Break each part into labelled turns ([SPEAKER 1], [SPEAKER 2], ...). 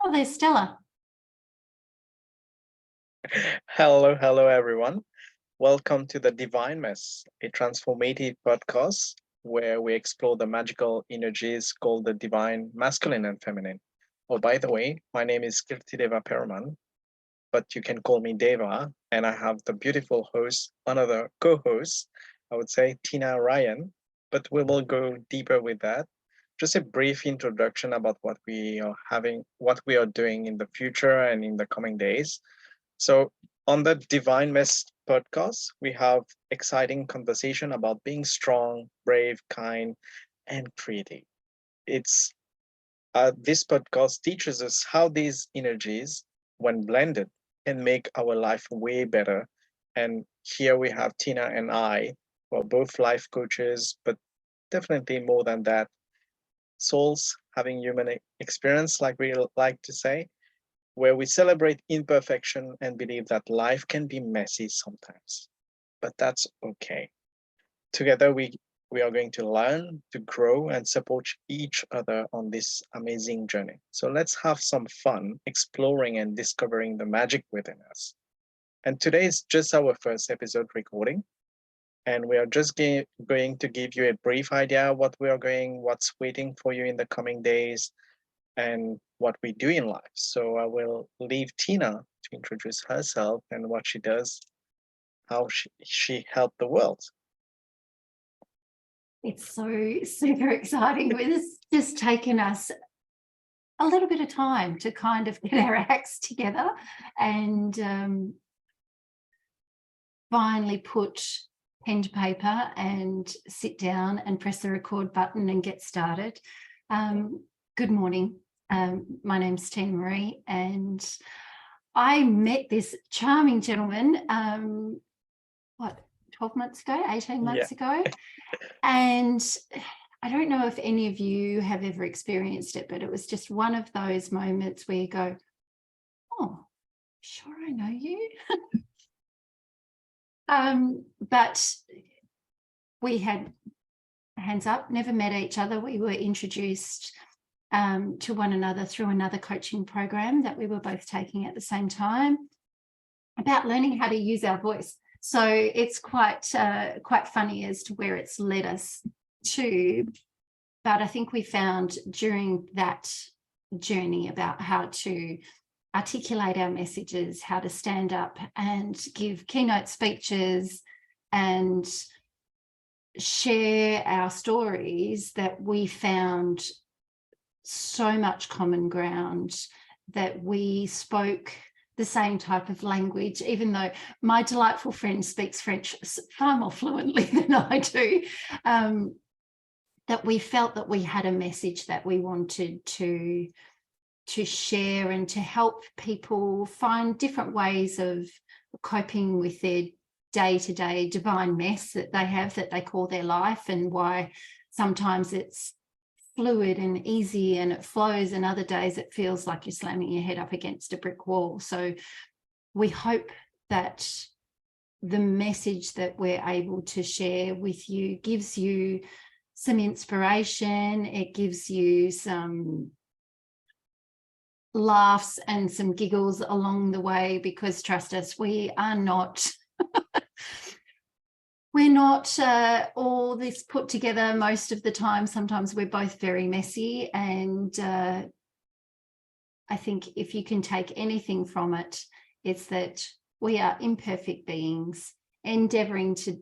[SPEAKER 1] Oh, there's Stella.
[SPEAKER 2] Hello, everyone. Welcome to The Divine Mess, a transformative podcast where we explore the magical energies called the divine masculine and feminine. Oh, by the way, my name is Kirtideva Perman, but you can call me Deva, and I have the beautiful host, another co-host, I would say Tina Ryan, but we will go deeper with that. Just a brief introduction about what we are doing in the future and in the coming days. So on the Divine Mess podcast, we have exciting conversation about being strong, brave, kind, and creative. It's This podcast teaches us how these energies, when blended, can make our life way better. And here we have Tina and I, who are both life coaches, but definitely more than that, souls having human experience, like we like to say, where we celebrate imperfection and believe that life can be messy sometimes, but that's okay. Together, we are going to learn, to grow, and support each other on this amazing journey. So let's have some fun exploring and discovering the magic within us. And today is just our first episode recording, and we are just going to give you a brief idea what's waiting for you in the coming days, and what we do in life. So I will leave Tina to introduce herself and what she does, how she helped the world.
[SPEAKER 1] It's so super exciting. It's just taken us a little bit of time to kind of get our acts together and finally put pen to paper and sit down and press the record button and get started. Good morning. My name's Tina Marie, and I met this charming gentleman, 12 months ago, 18 months ago. And I don't know if any of you have ever experienced it, but it was just one of those moments where you go, oh, sure, I know you. But we had hands up, never met each other. We were introduced to one another through another coaching program that we were both taking at the same time about learning how to use our voice. So it's quite funny as to where it's led us to. But I think we found during that journey about how to articulate our messages, how to stand up and give keynote speeches and share our stories, that we found so much common ground, that we spoke the same type of language, even though my delightful friend speaks French far more fluently than I do, that we felt that we had a message that we wanted to share and to help people find different ways of coping with their day-to-day divine mess that they have, that they call their life, and why sometimes it's fluid and easy and it flows, and other days it feels like you're slamming your head up against a brick wall. So we hope that the message that we're able to share with you gives you some inspiration, it gives you some laughs and some giggles along the way, because trust us, we're not all this put together most of the time. Sometimes we're both very messy, and I think if you can take anything from it, it's that we are imperfect beings endeavouring to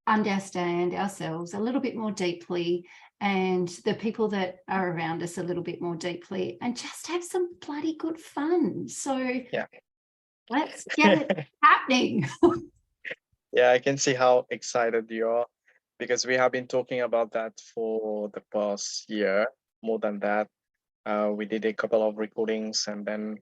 [SPEAKER 1] understand ourselves a little bit more deeply, and the people that are around us a little bit more deeply, and just have some bloody good fun. So let's get it happening.
[SPEAKER 2] Yeah, I can see how excited you are, because we have been talking about that for the past year. More than that, we did a couple of recordings, and then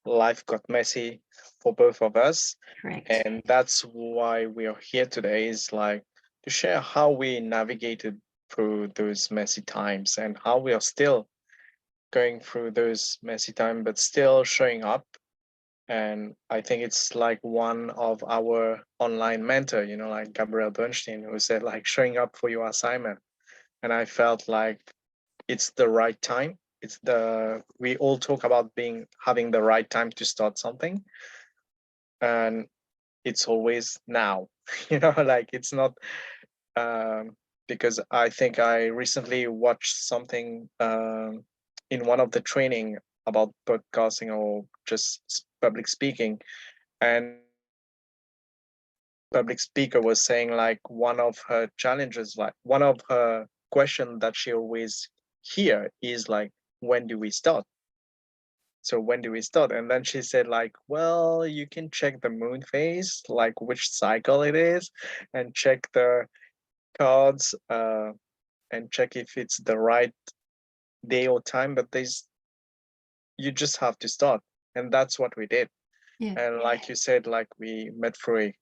[SPEAKER 2] life got messy for both of us.
[SPEAKER 1] Correct.
[SPEAKER 2] And that's why we are here today, is like to share how we navigated through those messy times and how we are still going through those messy times, but still showing up. And I think it's like one of our online mentor, like Gabrielle Bernstein, who said, like, showing up for your assignment. And I felt like it's the right time we all talk about having the right time to start something, and it's always now. Like it's not, because I think I recently watched something in one of the training about podcasting or just public speaking, and public speaker was saying like one of her challenges, like one of her question that she always hear is like, when do we start? So when do we start? And then she said like, well, you can check the moon phase, like which cycle it is, and check the cards, and check if it's the right day or time, but you just have to start. And that's what we did.
[SPEAKER 1] Yeah.
[SPEAKER 2] And like you said, like we met through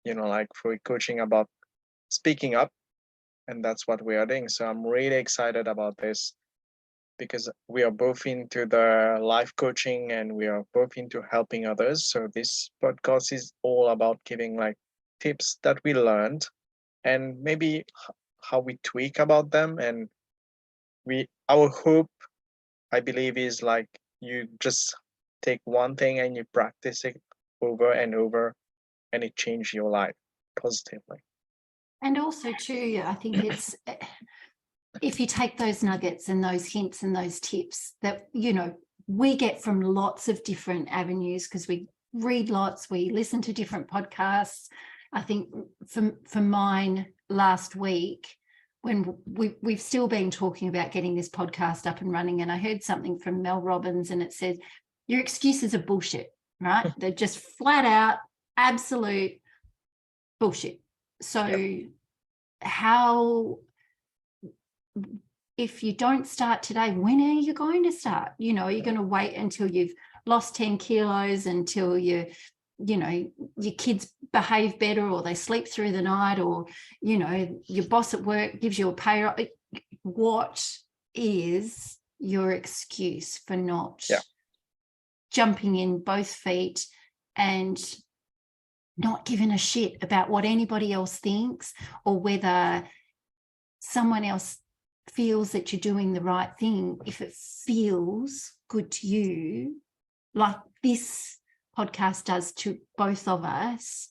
[SPEAKER 2] through coaching about speaking up, and that's what we are doing. So I'm really excited about this, because we are both into the life coaching and we are both into helping others. So this podcast is all about giving like tips that we learned, and maybe how we tweak about them. And our hope, I believe, is like you just take one thing and you practice it over and over, and it changes your life positively.
[SPEAKER 1] And also too, I think it's, if you take those nuggets and those hints and those tips that, we get from lots of different avenues, because we read lots, we listen to different podcasts. I think for mine last week, when we've still been talking about getting this podcast up and running, and I heard something from Mel Robbins, and it said, your excuses are bullshit, right? They're just flat out, absolute bullshit. So if you don't start today, when are you going to start? Are you going to wait until you've lost 10 kilos, until your kids behave better, or they sleep through the night, or, your boss at work gives you a pay rise? What is your excuse for not jumping in both feet and not giving a shit about what anybody else thinks, or whether someone else feels that you're doing the right thing? If it feels good to you, like this podcast does to both of us,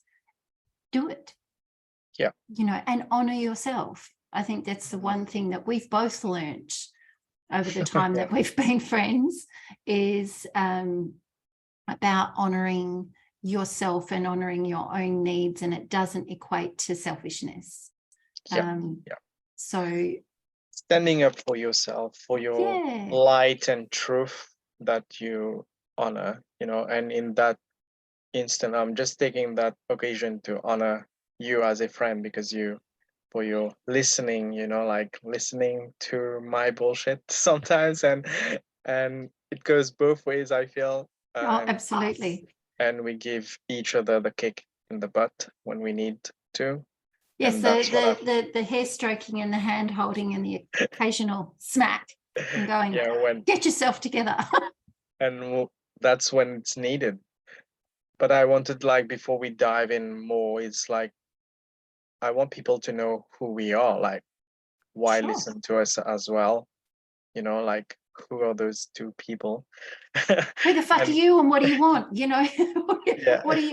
[SPEAKER 1] do it.
[SPEAKER 2] Yeah.
[SPEAKER 1] And honor yourself. I think that's the one thing that we've both learned over the time that we've been friends, is about honoring yourself and honoring your own needs, and it doesn't equate to selfishness. So
[SPEAKER 2] standing up for yourself, for your light and truth that you honor, and in that instant, I'm just taking that occasion to honor you as a friend, because for your listening, like listening to my bullshit sometimes, and it goes both ways, I feel.
[SPEAKER 1] Absolutely.
[SPEAKER 2] And we give each other the kick in the butt when we need to.
[SPEAKER 1] Yes, the hair stroking and the hand holding and the occasional smack and going, get yourself together.
[SPEAKER 2] And that's when it's needed. But I wanted, like, before we dive in more, it's like, I want people to know who we are, like, why listen to us as well. Like, who are those two people?
[SPEAKER 1] Who the fuck are you, and what do you want?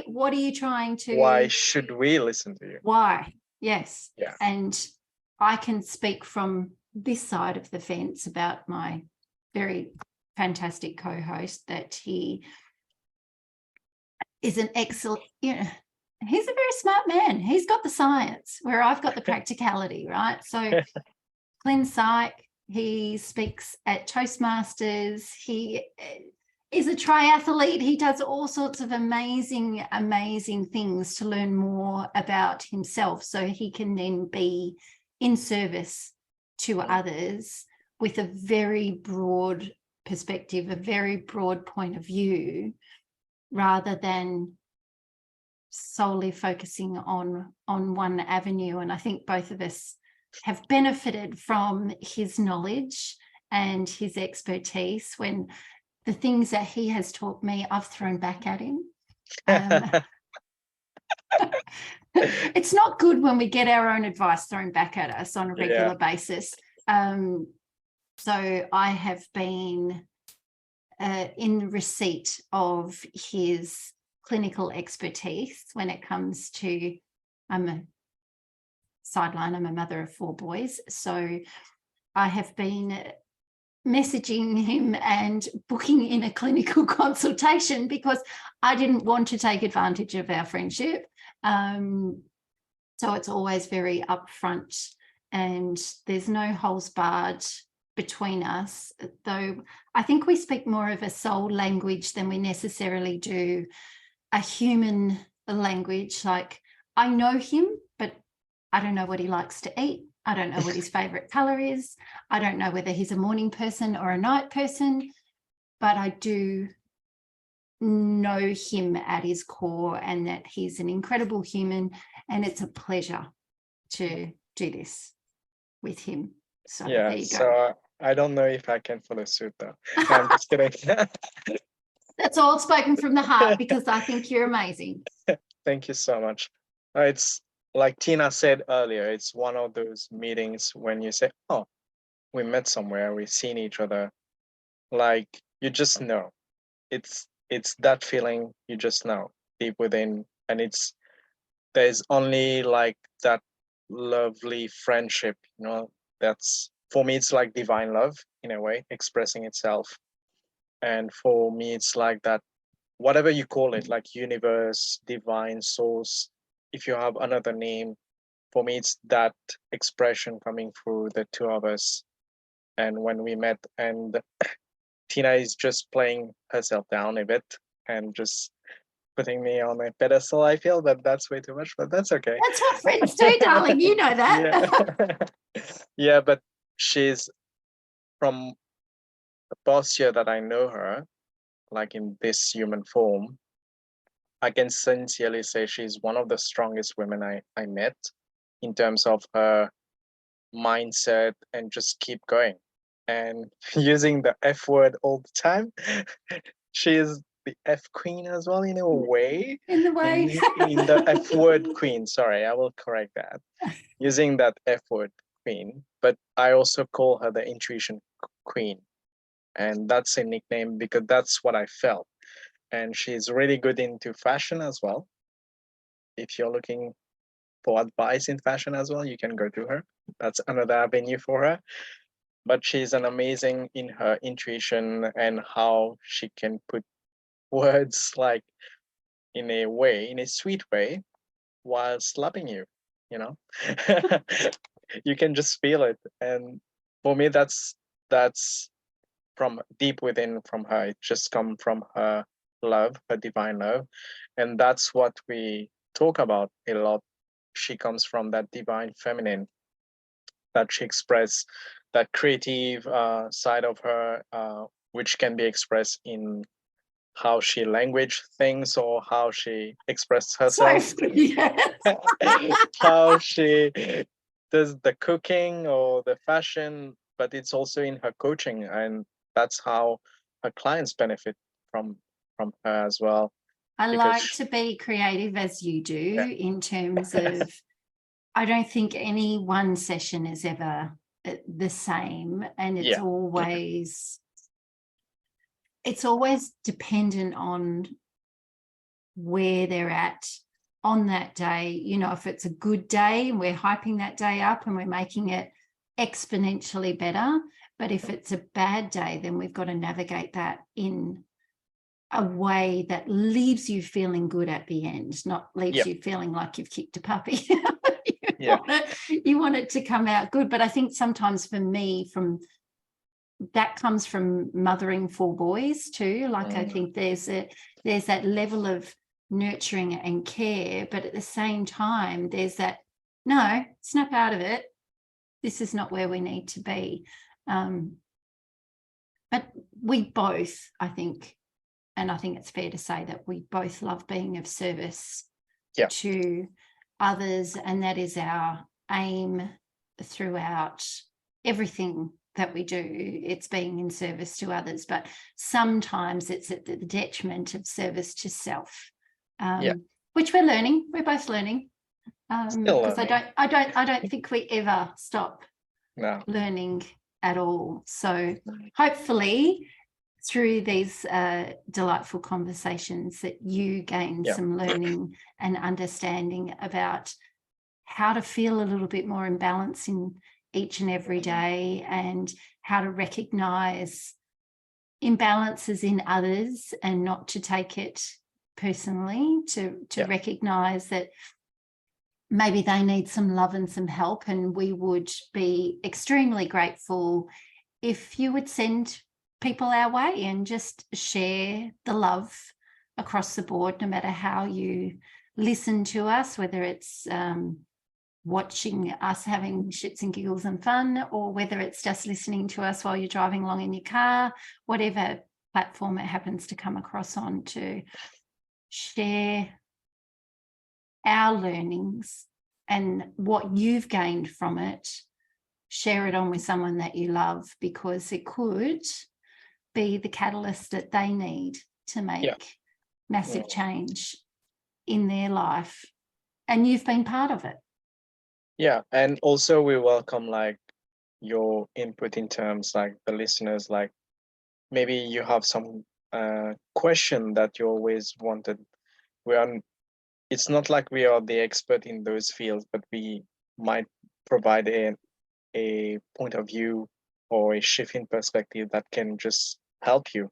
[SPEAKER 1] What are you trying to?
[SPEAKER 2] Why should we listen to you?
[SPEAKER 1] Why? Yes.
[SPEAKER 2] Yeah.
[SPEAKER 1] And I can speak from this side of the fence about my very fantastic co-host, that he is an excellent, he's a very smart man. He's got the science where I've got the practicality, right? So Clin Psych, he speaks at Toastmasters. He is a triathlete. He does all sorts of amazing, amazing things to learn more about himself, so he can then be in service to others with a very broad perspective, a very broad point of view, rather than solely focusing on one avenue. And I think both of us have benefited from his knowledge and his expertise, when the things that he has taught me, I've thrown back at him. It's not good when we get our own advice thrown back at us on a regular basis. So I have been in receipt of his clinical expertise when it comes to, I'm a mother of 4 boys. So I have been messaging him and booking in a clinical consultation because I didn't want to take advantage of our friendship. So it's always very upfront and there's no holes barred between us, though I think we speak more of a soul language than we necessarily do a human language. Like, I know him, but I don't know what he likes to eat. I don't know what his favorite color is. I don't know whether he's a morning person or a night person, but I do know him at his core and that he's an incredible human, and it's a pleasure to do this with him. So
[SPEAKER 2] Yeah,
[SPEAKER 1] there you go.
[SPEAKER 2] so I don't know if I can follow suit though. I'm just kidding.
[SPEAKER 1] That's all spoken from the heart because I think you're amazing.
[SPEAKER 2] Thank you so much. It's like Tina said earlier, it's one of those meetings when you say, oh, we met somewhere, we've seen each other. Like, you just know. It's that feeling you just know deep within. And there's only like that lovely friendship, that's, for me, it's like divine love in a way, expressing itself. And for me, it's like that, whatever you call it, like universe, divine source, if you have another name, for me, it's that expression coming through the two of us. And when we met, and Tina is just playing herself down a bit and just putting me on a pedestal, I feel that that's way too much, but that's okay.
[SPEAKER 1] That's what friends do, darling. You know
[SPEAKER 2] Yeah.
[SPEAKER 1] that.
[SPEAKER 2] Yeah, but she's, from the past year that I know her, like in this human form, I can sincerely say she's one of the strongest women I met in terms of her mindset and just keep going. And using the F word all the time, she is the F queen as well, in a way.
[SPEAKER 1] In the way.
[SPEAKER 2] In the F word queen, sorry, I will correct that. Using that F word queen, but I also call her the intuition queen. And that's a nickname because that's what I felt. And she's really good into fashion as well. If you're looking for advice in fashion as well, you can go to her. That's another avenue for her. But she's an amazing in her intuition and how she can put words like in a way, in a sweet way, while slapping you, you know. You can just feel it. And for me, that's from deep within from her. It just come from her love, her divine love. And that's what we talk about a lot. She comes from that divine feminine that she expressed, that creative side of her, which can be expressed in how she language things or how she expresses herself.
[SPEAKER 1] Yes.
[SPEAKER 2] How she does the cooking or the fashion, but it's also in her coaching, and that's how her clients benefit from her as well.
[SPEAKER 1] I
[SPEAKER 2] Because
[SPEAKER 1] like to be creative as you do,
[SPEAKER 2] yeah.
[SPEAKER 1] in terms of, I don't think any one session is ever the same, and it's always dependent on where they're at on that day. You know, if it's a good day and we're hyping that day up and we're making it exponentially better, but if it's a bad day, then we've got to navigate that in a way that leaves you feeling good at the end, not leaves you feeling like you've kicked a puppy. You want it to come out good. But I think sometimes for me, that comes from mothering 4 boys too. Like, I think there's that level of nurturing and care, but at the same time there's that, no, snap out of it, this is not where we need to be. But we both, I think, and I think it's fair to say that we both love being of service to others, and that is our aim throughout everything that we do. It's being in service to others, but sometimes it's at the detriment of service to self, which we're learning. We're both learning, because I don't think we ever stop learning at all. So hopefully through these delightful conversations that you gain some learning and understanding about how to feel a little bit more in balance in each and every day, and how to recognize imbalances in others and not to take it personally, to recognize that maybe they need some love and some help, and we would be extremely grateful if you would send people our way and just share the love across the board, no matter how you listen to us, whether it's watching us having shits and giggles and fun, or whether it's just listening to us while you're driving along in your car, whatever platform it happens to come across on, to share our learnings and what you've gained from it. Share it on with someone that you love, because it could be the catalyst that they need to make massive change in their life, and you've been part of it.
[SPEAKER 2] Yeah, and also we welcome like your input in terms like the listeners, like maybe you have some question that you always wanted. It's not like we are the expert in those fields, but we might provide a point of view or a shift in perspective that can just help you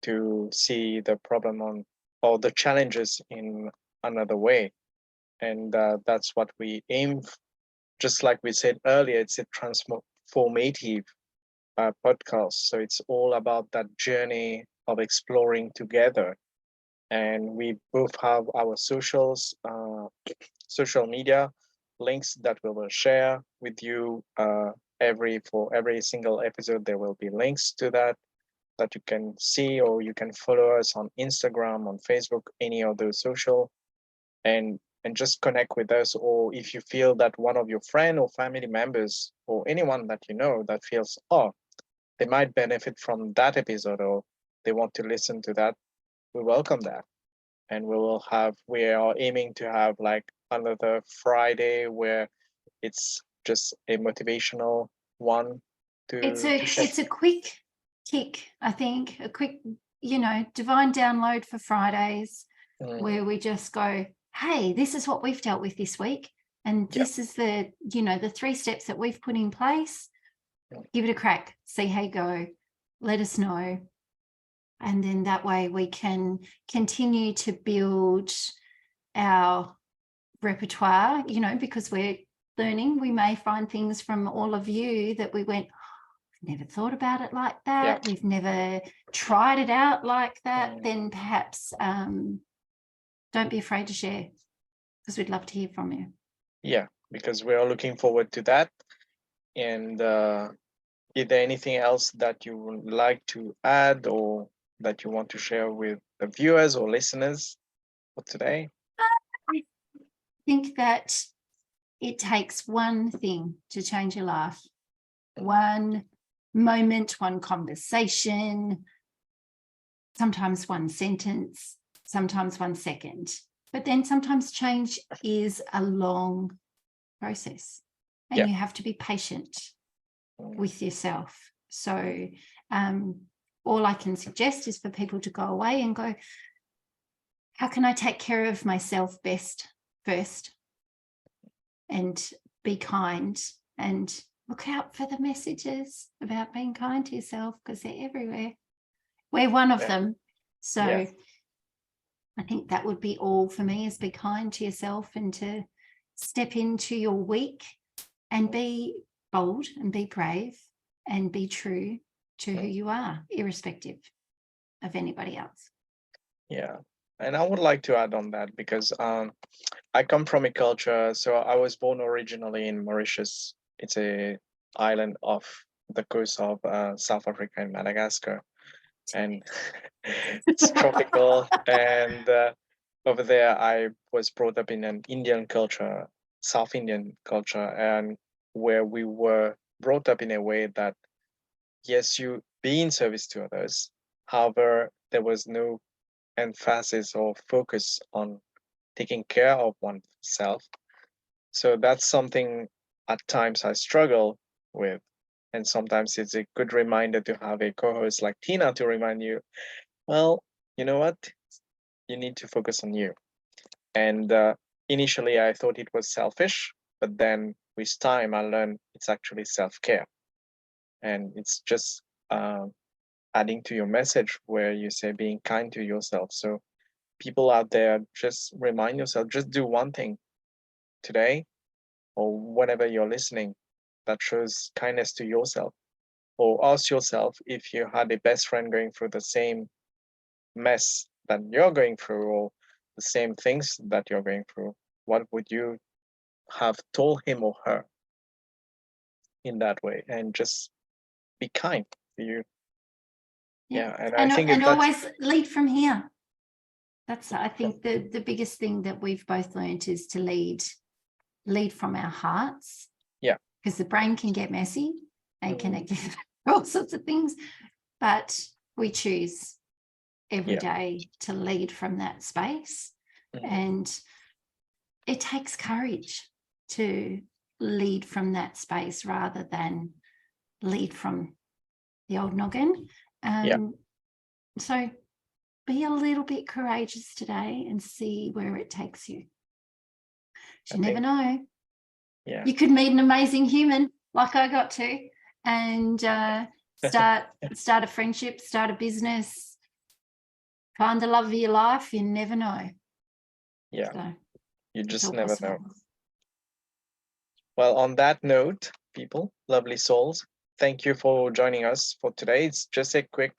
[SPEAKER 2] to see the problem or the challenges in another way. And that's what we aim. Just like we said earlier, it's a transformative podcast. So it's all about that journey of exploring together. And we both have our socials, social media links that we will share with you for every single episode. There will be links to that you can see, or you can follow us on Instagram, on Facebook, any of those social, and just connect with us. Or if you feel that one of your friend or family members or anyone that you know that feels, oh, they might benefit from that episode, or they want to listen to that, we welcome that. And we are aiming to have like another Friday where it's just a motivational one
[SPEAKER 1] It's a quick kick, I think, a quick, divine download for Fridays, where we just go, hey, this is what we've dealt with this week, and this is the 3 steps that we've put in place. Give it a crack, see how you go, let us know. And then that way we can continue to build our repertoire, because we're learning. We may find things from all of you that we went, never thought about it like that. We've never tried it out like that. Then perhaps don't be afraid to share, because we'd love to hear from you.
[SPEAKER 2] Yeah, because we are looking forward to that. And is there anything else that you would like to add, or that you want to share with the viewers or listeners for today?
[SPEAKER 1] I think that it takes one thing to change your life. One moment, one conversation, sometimes one sentence, sometimes 1 second. But then sometimes change is a long process, and you have to be patient with yourself. So all I can suggest is for people to go away and go, how can I take care of myself best first? And be kind, and look out for the messages about being kind to yourself, because they're everywhere. We're one of them. So I think that would be all for me, is be kind to yourself, and to step into your week and be bold and be brave and be true to who you are, irrespective of anybody else.
[SPEAKER 2] Yeah. And I would like to add on that, because I come from a culture. So I was born originally in Mauritius. It's a island off the coast of South Africa and Madagascar. And it's tropical. And over there, I was brought up in an Indian culture, South Indian culture, and where we were brought up in a way that, yes, you be in service to others. However, there was no emphasis or focus on taking care of oneself. So that's something at times I struggle with. And sometimes it's a good reminder to have a co-host like Tina to remind you, well, you know what? You need to focus on you. And initially, I thought it was selfish, but then with time, I learned it's actually self-care. And it's just adding to your message where you say being kind to yourself. So people out there, just remind yourself, just do one thing today or whenever you're listening that shows kindness to yourself. Or ask yourself if you had a best friend going through the same mess that you're going through or the same things that you're going through, what would you have told him or her in that way? And just be kind to you. Yeah, and I think
[SPEAKER 1] and
[SPEAKER 2] that's
[SPEAKER 1] always lead from here. That's, I think, the biggest thing that we've both learned is to lead from our hearts.
[SPEAKER 2] Yeah.
[SPEAKER 1] Because the brain can get messy and connect with all sorts of things, but we choose every day to lead from that space. And it takes courage to lead from that space rather than lead from the old noggin. So be a little bit courageous today and see where it takes you. You never know.
[SPEAKER 2] Yeah.
[SPEAKER 1] You could meet an amazing human like I got to, and start a friendship, start a business, find the love of your life. You never know.
[SPEAKER 2] Yeah.
[SPEAKER 1] So
[SPEAKER 2] You
[SPEAKER 1] it's
[SPEAKER 2] just
[SPEAKER 1] all
[SPEAKER 2] never
[SPEAKER 1] possible.
[SPEAKER 2] know. Well, on that note, people, lovely souls, thank you for joining us for today. It's just a quick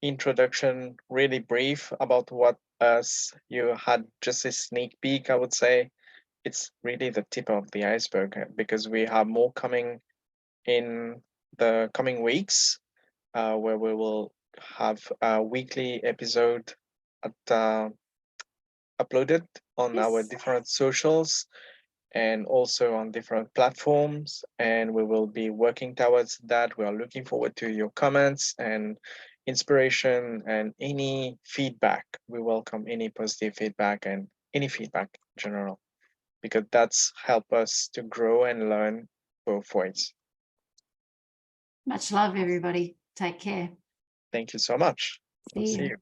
[SPEAKER 2] introduction, really brief about what us. You had just a sneak peek, I would say. It's really the tip of the iceberg because we have more coming in the coming weeks, where we will have a weekly episode uploaded on our different socials and also on different platforms, and we will be working towards that. We are looking forward to your comments and inspiration and any feedback. We welcome any positive feedback and any feedback in general, because that's help us to grow and learn both ways.
[SPEAKER 1] Much love, everybody. Take care.
[SPEAKER 2] Thank you so much.
[SPEAKER 1] See you.